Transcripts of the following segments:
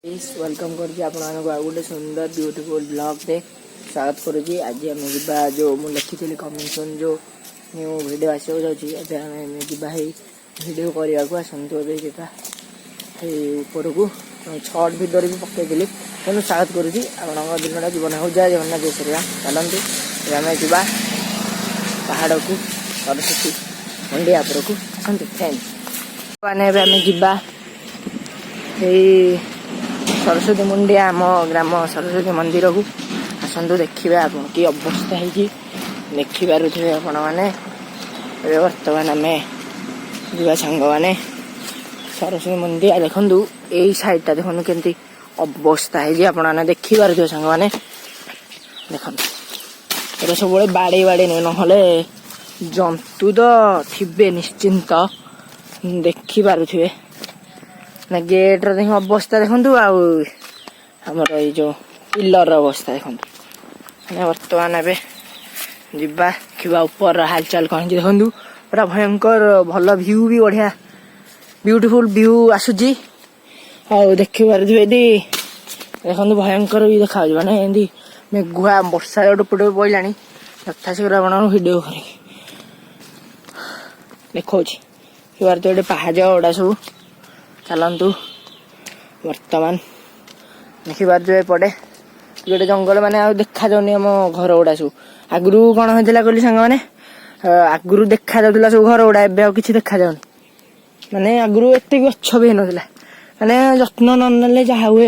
Welcome करछि आपण मानको आ गोटे सुंदर ब्यूटीफुल ब्लॉग रे स्वागत करूछि। आज हम जिबा जो मु लिखिथिली कमेंशन जो न्यू वीडियो आसो जाउछि आज हम जिबा हे वीडियो करिया को आसंतो बे जिबा हे ऊपर को शॉर्ट वीडियो रे भी पक्के दिली तेनु स्वागत करूछि। आपनका दिनटा जीवन हो जाय जगन्नाथ देशरिया चलंतु हम जिबा पहाड़ को सरस्वती मंडिया पर को आसंतो फ्रेंड माने हम जिबा हे सरस्वती मुंडिया आम ग्राम सरस्वती मंदिर को आसतु देखा आप कि अवस्था है देखि पारे आपण मैंने बर्तमान आम जुआ सांग मैंने सरस्वती मंदिर देखु यही साइडटा देखो केमती अवस्था है आपने देखि पारे सांग मैंने देखो सब बाड़े बाड़े ना जंतु तो थे निश्चिंत देखि पारे ना गेट रे अवस्था देखु आमर ये जो पिलर अवस्था देखु बर्तमान ए जीवा देखा ऊपर हालचाल कहीं देखु पूरा भयंकर भल व्यू भी बढ़िया ब्यूटीफुल व्यू आसूची देखिपार देखो भयंकर भी देखा माने एमती मेघुआ वर्षा टोपे पड़ा यथाशीघ्र आप भिडियो कर देखा देखिए पहाड़ गुड़ा सब चलतु बर्तमान देखिपार जो एपटे गोटे जंगल माने देखा जाऊनी आम घर गुड़ा सब आगु कौन होता कहली सांग मैंने आगु देखा जाऊला सब घर गुड़ा एवं किसी देखा जाऊनी माने आगु एत गछ भी होना माने जत्न नने जहा हुए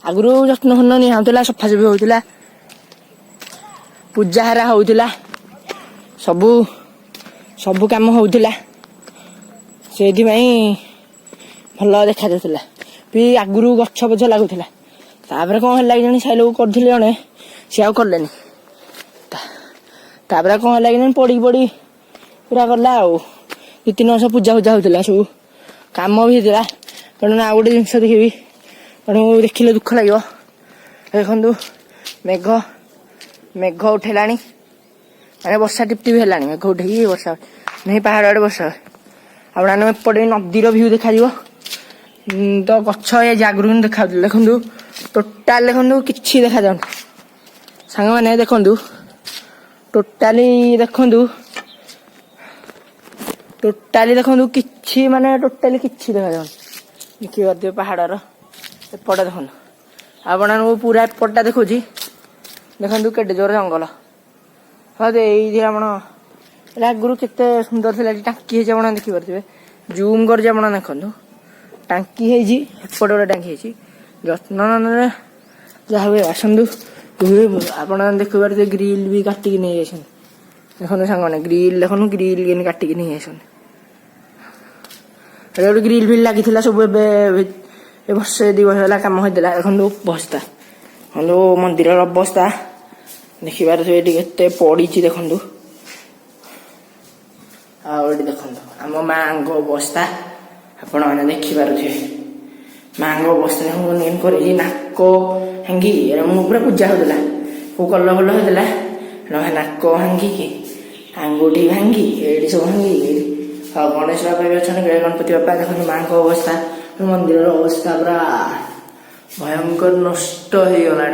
आगु जत्न फन निहाउला सफासफी होता पूजा हारा होता सबू सबू कम होता से भल देखा जाऊला भी आगु गछ पछ लगुला तापर कौन है जन साइल को करते जड़े सी आ कले कौन है पड़ी पड़ी पूरा गला दु तीन वर्ष पूजा पूजा होता सब कम भी होता तेणु आ गोटे जिन देखी तेणु देखिले दुख लगे देखु मेघ मेघ उठेला माने वर्षा टिपटिप है मेघ उठे वर्षा नहीं पहाड़ आड़े वर्षा आपने एपटे नदीर भ्यू देखा तो गछ ये जागरू देखा देखु टोटाल देखु कि देखा जाऊन सांग मैंने देखु टोटाली देखु टोटाली देखु कि माने टोटाली कि देखा जाऊन देखिए पहाड़र एपट देखु आपण पूरा एपटा देखुँ देखु के जोर जंगल हाँ ये आप आगु केते सुंदर थी टांकी है देखिपे जूम कर देखु टांकी है एपट गोटे टांकी है जत्न जहाँ हुए आसतु आप देखिए ग्रिल भी काटिक नहीं जाए देखो सांग मैंने ग्रिल देखो ग्रिल काटिक नहीं जाए गोटे ग्रिल फिल लगी सब वर्ष दु वर्ष है कम होता देखो अवस्था देखो मंदिर अवस्था देखिपारे ये पड़ी देखु आठ देखो आम माँ अवस्था आपण मैंने देखिपे माँ अवस्था कर नाक भांगी पूरा पूजा होता को कल कल होता नाक भांगिकी आंगुठी भांगी ये सब भांगी गणेश बाबा भी अच्छा गणपति बापा देखो माँ अवस्था मंदिर अवस्था पूरा भयंकर नष्ट हो गला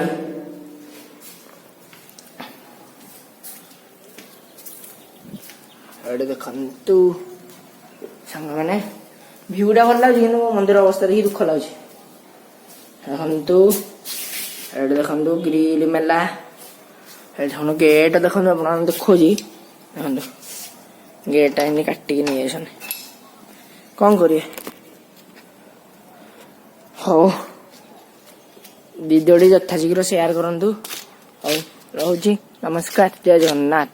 देखु सांग मैंने भ्यूटा भल लगे कि मंदिर अवस्था देखिए दुख लगे देखु देखु ग्रिल मेला देखो गेट देखो आप देखो देखो गेटा इन काटिक नहीं जाए कौन करिए हो वीडियो यथाशीघ्र शेयर करूँ रोची नमस्कार जय जगन्नाथ।